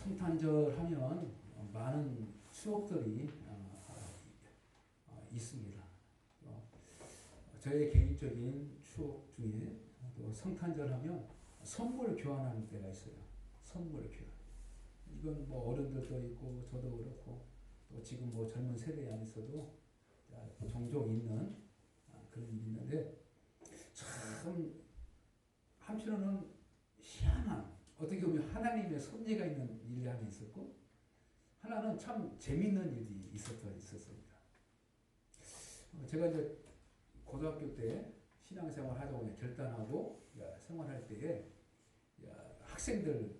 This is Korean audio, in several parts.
성탄절 하면 많은 추억들이 있습니다. 저의 개인적인 추억 중에 또 성탄절 하면 선물 교환하는 때가 있어요. 선물 교환. 이건 뭐 어른들도 있고 저도 그렇고 또 지금 뭐 젊은 세대 안에서도 종종 있는 그런 일이 있는데 참 한편으로는 희한한 어떻게 보면 하나님의 섭리가 있는 일이 하나 있었고 하나는 참 재미있는 일이 있었습니다. 제가 이제 고등학교 때 신앙생활 하자고 결단하고 생활할 때에 학생들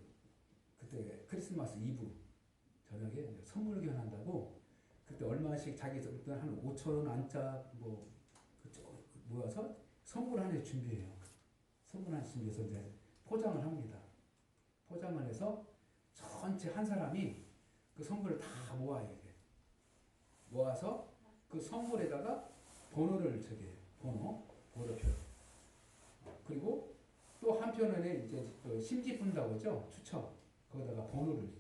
그때 크리스마스 이브 저녁에 선물 교환한다고 그때 얼마씩 자기들 한 5,000원 안짝 뭐 모아서 선물 하나 준비해요. 선물 하나 준비해서 이제 포장을 합니다. 포장을 해서 전체 한 사람이 그 선물을 다 모아야 돼. 모아서 그 선물에다가 번호를 적여요. 번호표. 그리고 또 한편에 이제 심지 분다고 하죠. 추첨. 거기다가 번호를.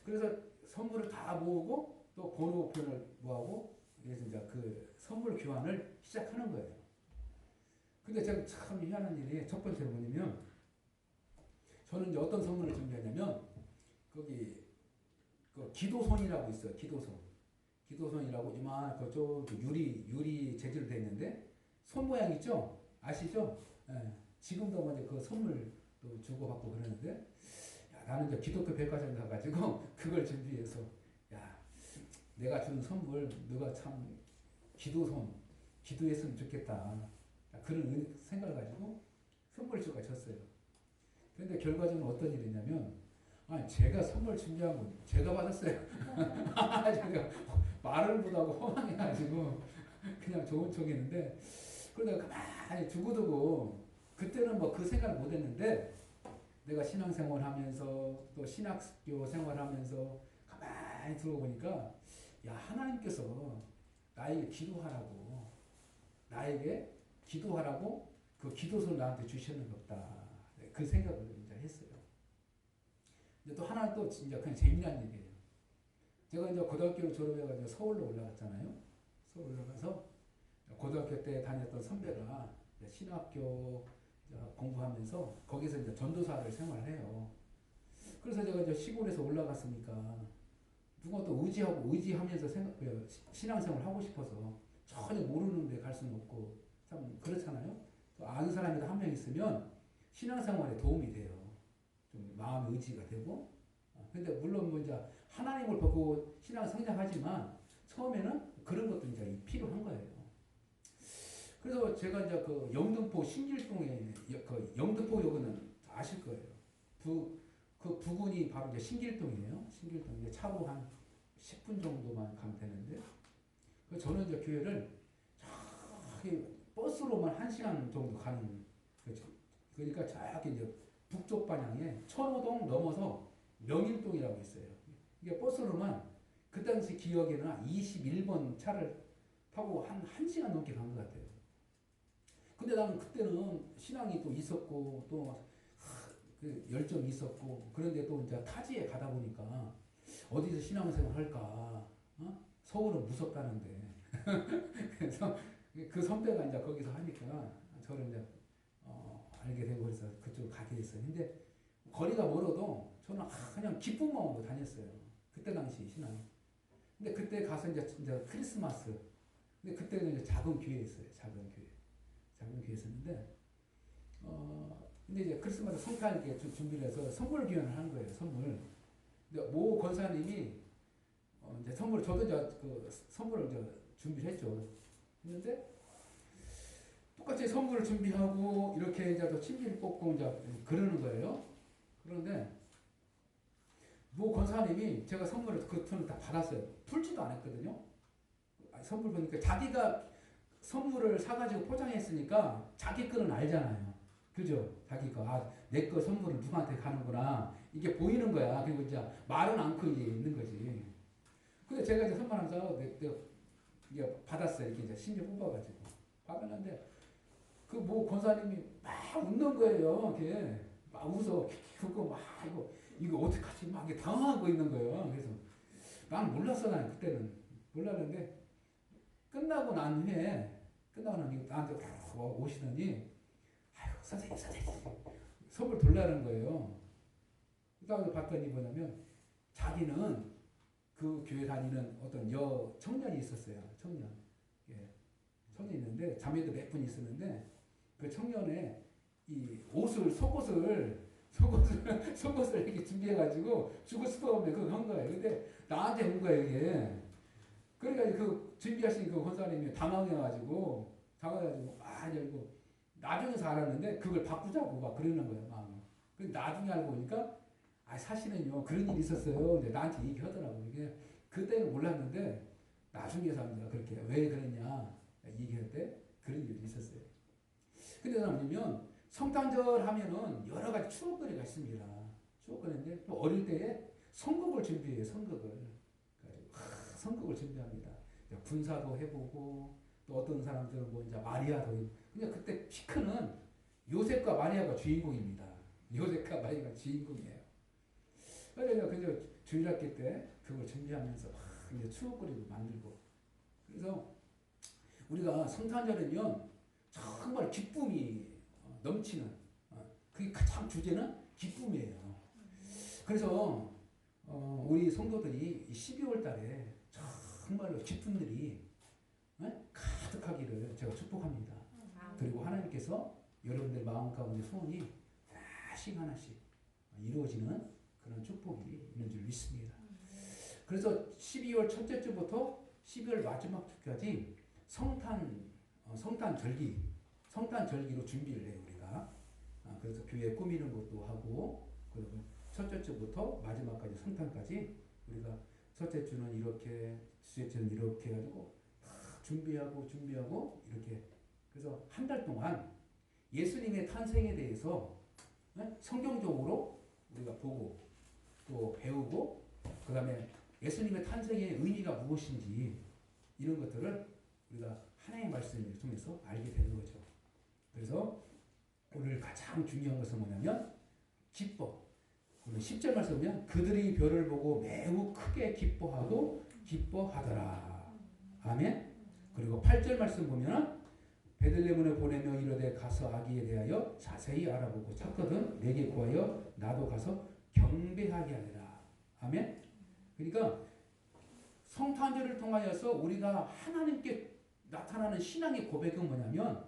그래서 선물을 다 모으고 또 번호표를 모아고 그래서 이제 그 선물 교환을 시작하는 거예요. 근데 제가 참 희한한 일이 첫 번째로 뭐냐면 저는 이제 어떤 선물을 준비하냐면 거기 그 기도손이라고 있어요. 기도손이라고 이만 그쪽 유리 재질로 되어 있는데 손 모양 있죠? 아시죠? 예. 지금도 먼저 그 선물도 주고받고 그러는데 나는 이제 기독교 백화점 가가지고 그걸 준비해서 내가 준 선물 너가 참 기도했으면 좋겠다. 그런 생각을 가지고 선물을 줬어요. 그런데 결과적으로 어떤 일이 있냐면 제가 선물 준비한 건 제가 받았어요. 제가 말을 못하고 허망해가지고 그냥 좋은 척했는데 그러다가 가만히 두고두고 그때는 뭐 그 생각을 못했는데 내가 신앙생활 하면서 또 신학교 생활하면서 가만히 들어보니까 하나님께서 나에게 기도하라고 그 기도서를 나한테 주시는 것 같다. 그 생각을 이제 했어요. 근데 또 하나 또 진짜 그냥 재미난 얘기예요. 제가 이제 고등학교를 졸업해가지고 서울로 올라갔잖아요. 서울 올라가서 고등학교 때 다녔던 선배가 신학교 공부하면서 거기서 이제 전도사를 생활해요. 그래서 제가 이제 시골에서 올라갔으니까 누가 또 의지하면서 신앙생활 하고 싶어서 전혀 모르는데 갈 수는 없고 참 그렇잖아요. 또 아는 사람이 한 명 있으면 신앙생활에 도움이 돼요. 좀 마음의 의지가 되고. 근데 물론 뭐 이제 하나님을 보고 신앙 성장하지만 처음에는 그런 것도 이제 필요한 거예요. 그래서 제가 이제 그 영등포 신길동에 그 영등포역은 아실 거예요. 그 부근이 바로 이제 신길동이에요. 신길동 이제 차로 한 10분 정도만 가면 되는데 저는 이제 교회를 저기 버스로만 1시간 정도 가는 거죠. 그러니까 저기 이제 북쪽 방향에 천호동 넘어서 명일동이라고 있어요. 이게 버스로만 그 당시 기억에는 한 21번 차를 타고 한 1시간 넘게 간 것 같아요. 근데 나는 그때는 신앙이 또 있었고 또 그 열정이 있었고 그런데 또 이제 타지에 가다 보니까 어디서 신앙생활 할까? 서울은 무섭다는데. 그래서 그 선배가 이제 거기서 하니까 저를 이제 알게 되고 그래서 그쪽으로 가게 됐어요. 근데 거리가 멀어도 저는 그냥 기쁜 마음으로 다녔어요. 그때 당시 신앙. 근데 그때 가서 이제 크리스마스. 근데 그때는 이제 작은 교회였어요. 작은 교회 있었는데 근데 이제 크리스마스 성탄节준비를 해서 선물 교환을 한 거예요. 선물. 근데 모 권사님이 이제 저도 이제 그 선물을 이제 준비를 했죠. 했는데 똑같이 선물을 준비하고 이렇게 이제 또 친지를 뽑고 이제 그러는 거예요. 그런데 모 권사님이 제가 선물을 그 톤을 다 받았어요. 풀지도 않았거든요. 선물 보니까 자기가 선물을 사가지고 포장했으니까 자기 거는 알잖아요. 그죠? 자기 거. 내 거 선물을 누구한테 가는구나. 이게 보이는 거야. 그리고 이제 말은 않고 이제 있는 거지. 근데 제가 이제 선물하면서 이게 받았어요. 이렇게 이제 심지 뽑아가지고. 받았는데 그 뭐 권사님이 막 웃는 거예요. 이렇게 막 웃어. 그거 막 이거 이거 어떡하지? 막 이게 당황하고 있는 거예요. 그래서 난 몰랐어. 난 그때는 몰랐는데 끝나고 난 후에 나한테 오시더니 아유 선생님 선물 돌라는 거예요. 그러니까 봤더니 뭐냐면 자기는 그 교회 다니는 어떤 청년이 있었어요. 청년. 예. 청년이 있는데 자매도 몇 분 있었는데 그 청년의 이 속옷을 이렇게 준비해가지고 주고 싶어하면 그거 한 거예요. 근데 나한테 온 거예요, 이게. 그러니까 그 준비하신 그 권사님이 당황해가지고 이거 나중에서 알았는데 그걸 바꾸자고 막 그러는 거예요, 마음을. 근데 나중에 알고 보니까 사실은요 그런 일이 있었어요. 근데 나한테 얘기하더라고. 이게 그때는 몰랐는데 나중에 사람들가 그렇게 왜 그랬냐 얘기할 때 그런 일이 있었어요. 근데 뭐냐면 성탄절 하면은 여러 가지 추억거리가 있습니다. 추억거리인데 또 어릴 때에 선곡을 준비해요. 선곡을 준비합니다. 군사도 해보고 또 어떤 사람들은 뭐 이제 마리아도. 근데 그때 피크는 요셉과 마리아가 주인공입니다. 요셉과 마리아가 주인공이에요. 그래서 그냥 주일학기 때 그걸 준비하면서 이제 추억거리도 만들고. 그래서 우리가 성탄절은요 정말 기쁨이 넘치는 그게 가장 주제는 기쁨이에요. 그래서 우리 성도들이 12월 달에 정말로 기쁨들이 가득하기를 제가 축복합니다. 그리고 하나님께서 여러분들 마음 가운데 소원이 하나씩 이루어지는 그런 축복이 있는 줄 믿습니다. 그래서 12월 첫째 주부터 12월 마지막 주까지 성탄절기로 준비를 해요, 우리가. 그래서 교회 꾸미는 것도 하고, 그리고 첫째 주부터 마지막까지 성탄까지 우리가 첫째 주는 이렇게, 둘째 주는 이렇게 해가지고 준비하고 이렇게. 그래서 한 달 동안 예수님의 탄생에 대해서 성경적으로 우리가 보고 또 배우고, 그 다음에 예수님의 탄생의 의미가 무엇인지 이런 것들을 우리가 하나님의 말씀을 통해서 알게 되는 거죠. 그래서 오늘 가장 중요한 것은 뭐냐면 기뻐. 오늘 10절 말씀 보면 그들이 별을 보고 매우 크게 기뻐하더라. 아멘. 그리고 8절 말씀 보면 베들레헴에 보내며 이르되 가서 아기에 대하여 자세히 알아보고 찾거든 내게 구하여 나도 가서 경배하게 하리라. 아멘. 그러니까 성탄절을 통하여서 우리가 하나님께 나타나는 신앙의 고백은 뭐냐면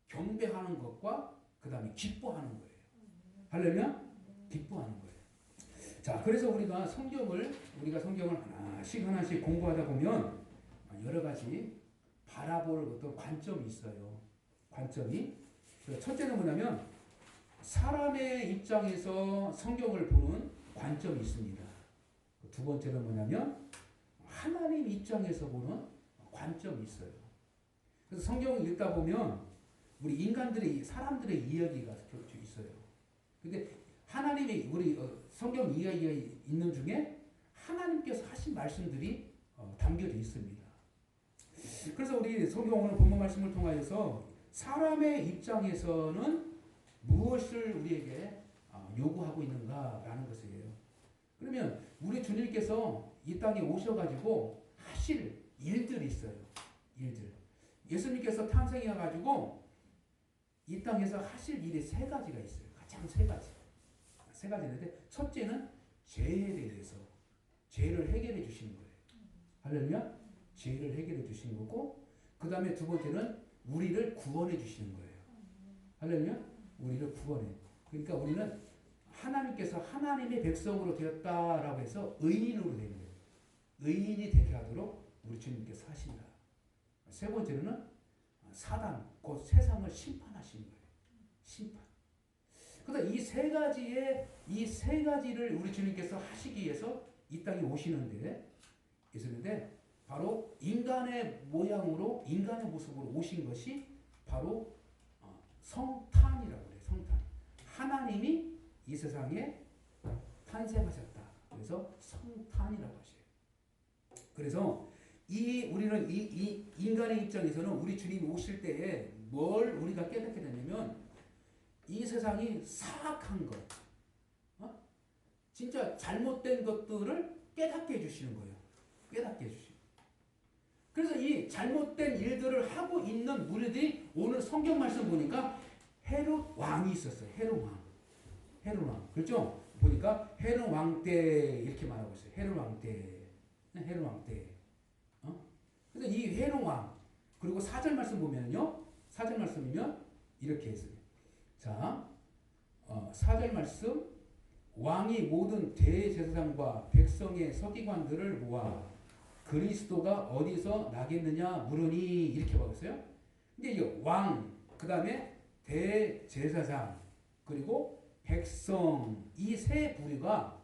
경배하는 것과 그 다음에 기뻐하는 거예요. 할렐루야? 기뻐하는 거예요. 자, 그래서 우리가 성경을 하나씩 공부하다 보면 여러 가지 바라볼 어떤 관점이 있어요. 첫째는 뭐냐면 사람의 입장에서 성경을 보는 관점이 있습니다. 두 번째는 뭐냐면 하나님 입장에서 보는 관점이 있어요. 그래서 성경을 읽다 보면 우리 사람들의 이야기가 있어요. 근데 하나님의 성경 이야기가 있는 중에 하나님께서 하신 말씀들이 담겨져 있습니다. 그래서 우리 성경 오늘 본문 말씀을 통하여서 사람의 입장에서는 무엇을 우리에게 요구하고 있는가라는 것이에요. 그러면 우리 주님께서 이 땅에 오셔가지고 하실 일들이 있어요. 예수님께서 탄생해가지고 이 땅에서 하실 일이 세 가지가 있어요. 가장 세 가지인데 첫째는 죄에 대해서 죄를 해결해 주시는 거예요. 할렐루야? 죄를 해결해 주시는 거고, 그 다음에 두 번째는 우리를 구원해 주시는 거예요. 할렐루야? 우리를 구원해. 그러니까 우리는 하나님께서 하나님의 백성으로 되었다라고 해서 의인으로 되는 거예요. 의인이 되게 하도록 우리 주님께서 하신다. 세 번째는 사단, 곧 세상을 심판하시는 거예요. 심판. 그러니까 이 세 가지를 우리 주님께서 하시기 위해서 이 땅에 오시는데 바로 인간의 모양으로, 인간의 모습으로 오신 것이 바로 성탄이라고 그래요. 성탄. 하나님이 이 세상에 탄생하셨다. 그래서 성탄이라고 하셔요. 그래서 우리는 이 인간의 입장에서는 우리 주님이 오실 때에 뭘 우리가 깨닫게 되냐면 이 세상이 사악한 것, 진짜 잘못된 것들을 깨닫게 해주시는 거예요. 깨닫게 해주시는. 그래서 이 잘못된 일들을 하고 있는 무리들이 오늘 성경 말씀 보니까 헤롯 왕이 있었어요. 헤롯 왕. 헤롯 왕. 그렇죠? 보니까 헤롯 왕 때 이렇게 말하고 있어요. 헤롯 왕 때. 헤롯 왕 때. 그래서 이 헤롯 왕 그리고 4절 말씀 보면요. 4절 말씀이면 이렇게 했어요. 자, 4절 말씀 왕이 모든 대제사장과 백성의 서기관들을 모아 그리스도가 어디서 나겠느냐 물으니 이렇게 받았어요. 근데 이 왕, 그 다음에 대제사장, 그리고 백성 이 세 부류가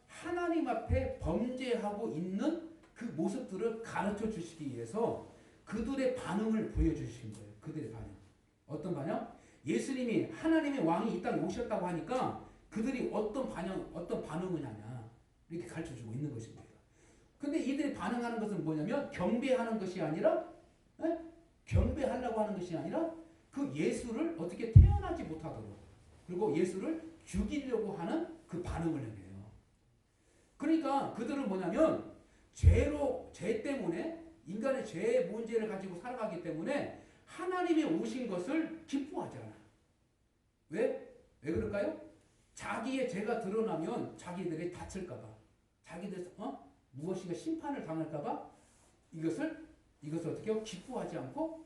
하나님 앞에 범죄하고 있는 그 모습들을 가르쳐 주시기 위해서 그들의 반응을 보여주신 거예요. 그들의 반응. 어떤 반응? 예수님이 하나님의 왕이 이 땅에 오셨다고 하니까 그들이 어떤 반응을 하냐 이렇게 가르쳐 주고 있는 것입니다. 근데 이들이 반응하는 것은 뭐냐면 경배하는 것이 아니라 경배하려고 하는 것이 아니라 그 예수를 어떻게 태어나지 못하도록 그리고 예수를 죽이려고 하는 그 반응을 해요. 그러니까 그들은 뭐냐면 죄 때문에 인간의 죄의 문제를 가지고 살아가기 때문에 하나님이 오신 것을 기뻐하지 않아요. 왜 그럴까요? 자기의 죄가 드러나면 자기들이 다칠까봐 자기들 무엇인가 심판을 당할까봐 이것을 어떻게 기뻐하지 않고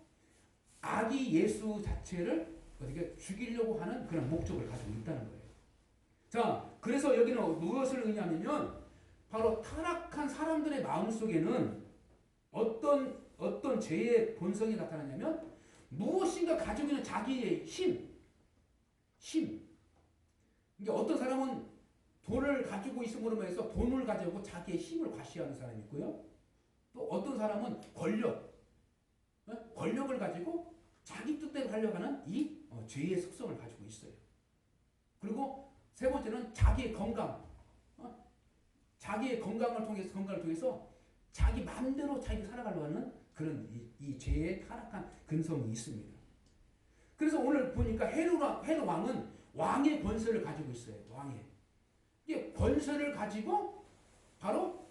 아기 예수 자체를 어떻게 죽이려고 하는 그런 목적을 가지고 있다는 거예요. 자, 그래서 여기는 무엇을 의미하냐면 바로 타락한 사람들의 마음 속에는 어떤 죄의 본성이 나타나냐면 무엇인가 가지고 있는 자기의 힘. 그러니까 어떤 사람은 돈을 가지고 있음으로 해서 돈을 가지고 자기의 힘을 과시하는 사람이 있고요. 또 어떤 사람은 권력을 가지고 자기 뜻대로 하려고 하는 이 죄의 습성을 가지고 있어요. 그리고 세 번째는 자기의 건강. 자기의 건강을 통해서 자기 마음대로 자기가 살아가려고 하는 그런 이 죄의 타락한 근성이 있습니다. 그래서 오늘 보니까 헤롯 왕은 왕의 권세를 가지고 있어요. 이게 권세를 가지고 바로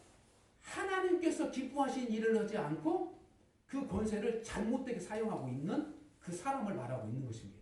하나님께서 기뻐하신 일을 하지 않고 그 권세를 잘못되게 사용하고 있는 그 사람을 말하고 있는 것입니다.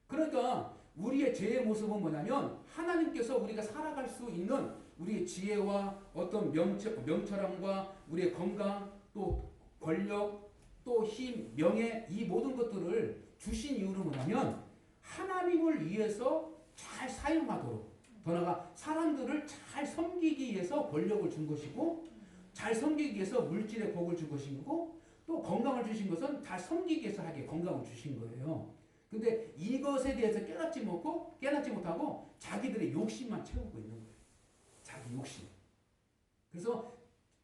그러니까 우리의 죄의 모습은 뭐냐면 하나님께서 우리가 살아갈 수 있는 우리의 지혜와 어떤 명철함과 우리의 건강 또 권력 또 힘, 명예 이 모든 것들을 주신 이유는 뭐냐면 하나님을 위해서 잘 사용하도록 더 나아가 사람들을 잘 섬기기 위해서 권력을 준 것이고 잘 섬기기 위해서 물질의 복을 준 것이고 또 건강을 주신 것은 잘 섬기기 위해서 하게 건강을 주신 거예요. 근데 이것에 대해서 깨닫지 못하고 자기들의 욕심만 채우고 있는 거예요. 자기 욕심. 그래서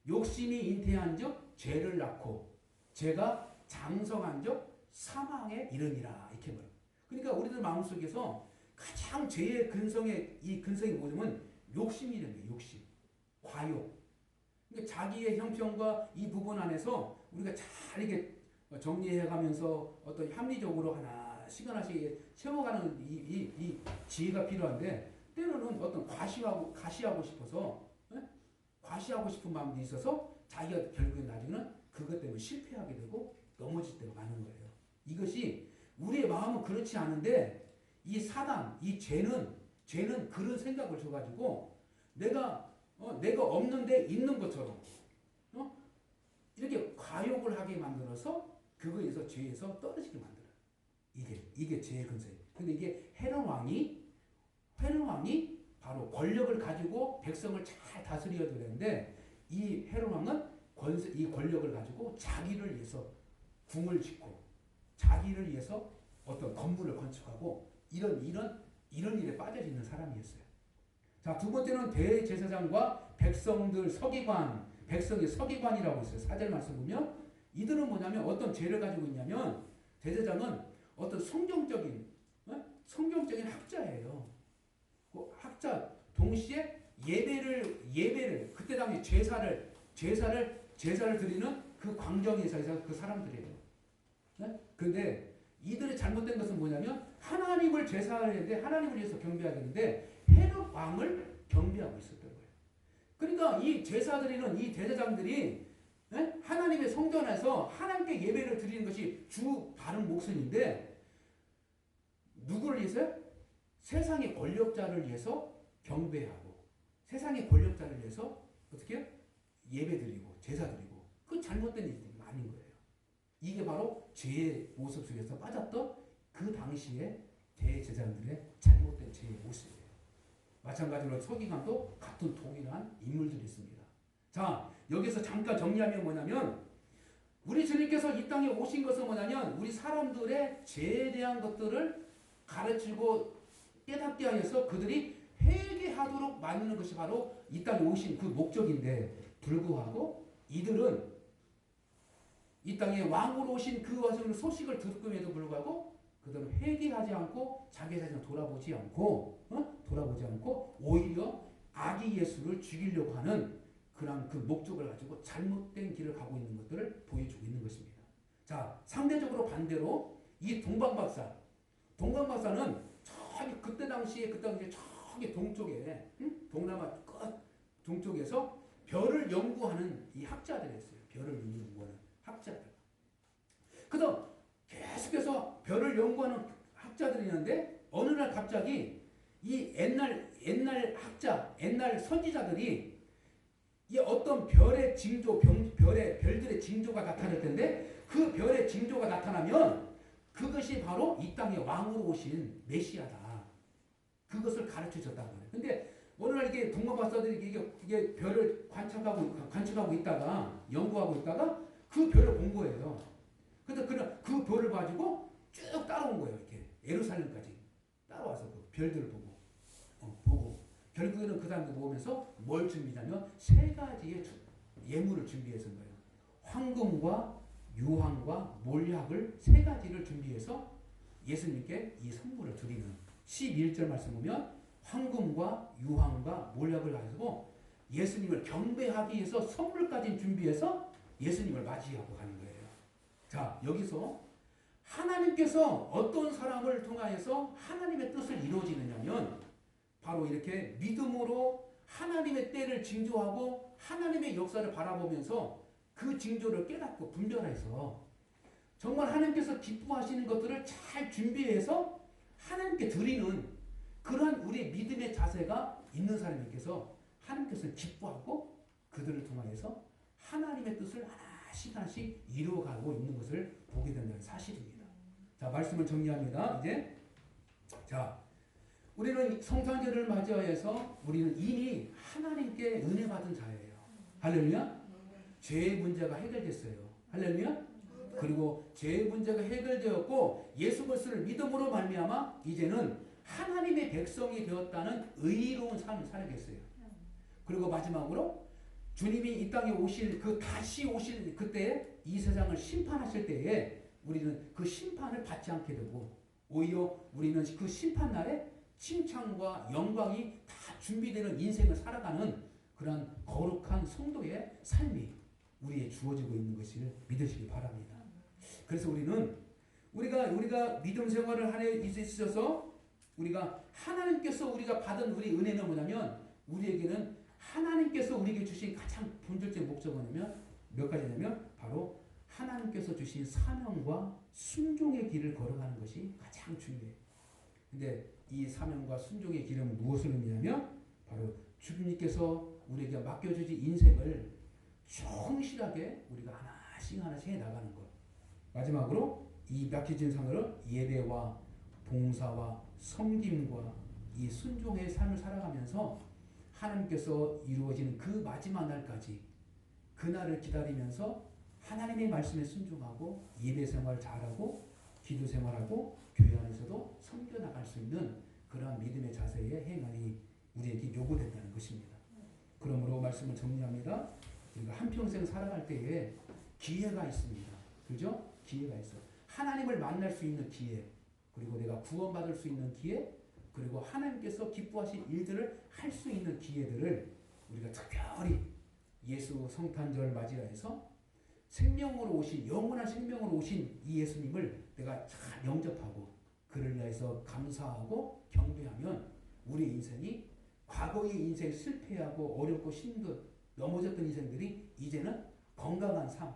욕심이 잉태한 적 죄를 낳고 죄가 장성한 적 사망에 이르니라 이렇게 말해요. 그러니까 우리들 마음속에서 가장 죄의 근성이 뭐냐면 욕심이라는 거예요. 욕심. 과욕. 그러니까 자기의 형편과 이 부분 안에서 우리가 잘 이게 정리해가면서 어떤 합리적으로 하나씩 채워가는 이 지혜가 필요한데 때로는 어떤 과시하고 싶어서 과시하고 싶은 마음도 있어서 자기가 결국에 나중에는 그것 때문에 실패하게 되고 넘어질 때가 많은 거예요. 이것이 우리의 마음은 그렇지 않은데 이 사단, 이 죄는 그런 생각을 줘가지고 내가 없는데 있는 것처럼 이렇게 과욕을 하게 만들어서 그거에서 죄에서 떨어지게 만들어요. 이게 죄의 근세. 근데 이게 헤롯 왕이 바로 권력을 가지고 백성을 잘 다스려야 되는데 이 헤롯 왕은 이 권력을 가지고 자기를 위해서 궁을 짓고 자기를 위해서 어떤 건물을 건축하고 이런 일에 빠져있는 사람이었어요. 자, 두 번째는 대제사장과 백성들 백성의 서기관이라고 있어요. 4절 말씀 보면 이들은 뭐냐면 어떤 죄를 가지고 있냐면 대제사장은 어떤 성경적인 학자예요. 그 학자 동시에 예배를 그때 당시 제사를 드리는 그 광정에서 그 사람들이에요. 그런데 이들의 잘못된 것은 뭐냐면 하나님을 제사해야 되는데 하나님을 위해서 경배해야 되는데 헤롯 왕을 경배하고 있었던 거예요. 그러니까 이 제사드리는 이 제사장들이 하나님의 성전에서 하나님께 예배를 드리는 것이 주 바른 목숨인데 누구를 위해서요? 세상의 권력자를 위해서 경배하고 세상의 권력자를 위해서 어떻게 해요? 예배드리고 제사드리고 그 잘못된 일들이 많은 거예요. 이게 바로 죄의 모습 속에서 빠졌던 그 당시에 대제사장들의 잘못된 죄의 모습이에요. 마찬가지로 서기관도 같은 동일한 인물들이 있습니다. 자, 여기서 잠깐 정리하면 뭐냐면 우리 주님께서 이 땅에 오신 것은 뭐냐면 우리 사람들의 죄에 대한 것들을 가르치고 깨닫게 하여서 그들이 회개하도록 만드는 것이 바로 이 땅에 오신 그 목적인데 불구하고 이들은 이 땅에 왕으로 오신 그 와중에 소식을 듣음에도 불구하고 그들은 회개하지 않고 자기 자신을 돌아보지 않고 오히려 아기 예수를 죽이려고 하는 그런 그 목적을 가지고 잘못된 길을 가고 있는 것들을 보여주고 있는 것입니다. 자, 상대적으로 반대로 이 동방박사는 저기 그때 당시에 저기 동쪽에 동남아 끝 동쪽에서 별을 연구하는 이 학자들이었어요. 별을 연구하는 학자들. 그다음 계속해서 별을 연구하는 학자들이 있는데 어느 날 갑자기 이 옛날 학자, 옛날 선지자들이 이 어떤 별의 징조, 별들의 징조가 나타날 텐데 그 별의 징조가 나타나면 그것이 바로 이 땅에 왕으로 오신 메시아다. 그것을 가르쳐 줬다는 거예요. 근데 어느 날 이게 동방박사들이 이게 별을 관측하고 있다가 연구하고 있다가 그 별을 본 거예요. 근데 그 별을 가지고 쭉 따라온 거예요. 이렇게 예루살렘까지 따라와서 그 별들을 보고 결국에는 그 사람들 모으면서 뭘 준비하냐면 세 가지의 예물을 준비해서 거예요. 황금과 유황과 몰약을 세 가지를 준비해서 예수님께 이 선물을 드리는 11절 말씀 보면 황금과 유황과 몰약을 가지고 예수님을 경배하기 위해서 선물까지 준비해서 예수님을 맞이하고 가는 거예요. 자, 여기서 하나님께서 어떤 사람을 통하여서 하나님의 뜻을 이루어지느냐면 바로 이렇게 믿음으로 하나님의 때를 징조하고 하나님의 역사를 바라보면서 그 징조를 깨닫고 분별해서 정말 하나님께서 기뻐하시는 것들을 잘 준비해서 하나님께 드리는 그러한 우리의 믿음의 자세가 있는 사람께서 하나님께서 기뻐하고 그들을 통하여서 하나님의 뜻을 하나씩 이루어가고 있는 것을 보게 된다는 사실입니다. 자, 말씀을 정리합니다. 이제 자, 우리는 성탄절을 맞이하여서 우리는 이미 하나님께 은혜 받은 자예요. 할렐루야. 죄의 문제가 해결됐어요. 할렐루야. 그리고 죄의 문제가 해결되었고 예수 그리스도를 믿음으로 말미암아 이제는 하나님의 백성이 되었다는 의로운 삶을 살아겠어요. 그리고 마지막으로 주님이 이 땅에 다시 오실 그때 이 세상을 심판하실 때에 우리는 그 심판을 받지 않게 되고 오히려 우리는 그 심판날에 칭찬과 영광이 다 준비되는 인생을 살아가는 그런 거룩한 성도의 삶이 우리에 주어지고 있는 것을 믿으시기 바랍니다. 그래서 우리가 믿음 생활을 하에 있어서 우리가 하나님께서 우리가 받은 우리 은혜는 뭐냐면 우리에게는 하나님께서 우리에게 주신 가장 본질적인 목적은 뭐냐면 몇 가지냐면 바로 하나님께서 주신 사명과 순종의 길을 걸어가는 것이 가장 중요해요. 근데 이 사명과 순종의 길은 무엇을 의미하냐면 바로 주님께서 우리에게 맡겨주신 인생을 충실하게 우리가 하나씩 해나가는 것. 마지막으로 이 맡겨진 상을 예배와 봉사와 섬김과 이 순종의 삶을 살아가면서 하나님께서 이루어지는 그 마지막 날까지 그날을 기다리면서 하나님의 말씀에 순종하고 예배 생활 잘하고 기도 생활하고 교회 안에서도 섬겨나갈 수 있는 그러한 믿음의 자세의 행함이 우리에게 요구된다는 것입니다. 그러므로 말씀을 정리합니다. 우리가 한평생 살아갈 때에 기회가 있습니다. 그죠? 기회가 있어. 하나님을 만날 수 있는 기회, 그리고 내가 구원받을 수 있는 기회, 그리고 하나님께서 기뻐하신 일들을 할 수 있는 기회들을 우리가 특별히 예수 성탄절 맞이해서 생명으로 오신 영원한 생명으로 오신 이 예수님을 내가 잘 영접하고 그를 위해서 감사하고 경배하면 우리 인생이 과거의 인생 실패하고 어렵고 힘든 넘어졌던 인생들이 이제는 건강한 삶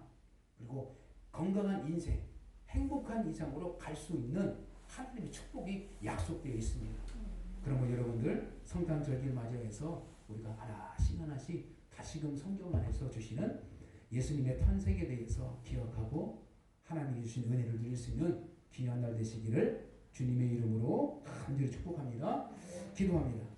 그리고 건강한 인생 행복한 이상으로 갈 수 있는 하나님의 축복이 약속되어 있습니다. 그러면 여러분들 성탄절기를 맞이해서 우리가 하나씩 하나씩 다시금 성경 안에서 주시는 예수님의 탄생에 대해서 기억하고 하나님이 주신 은혜를 누릴 수 있는 귀한 날 되시기를 주님의 이름으로 간절히 축복합니다. 기도합니다.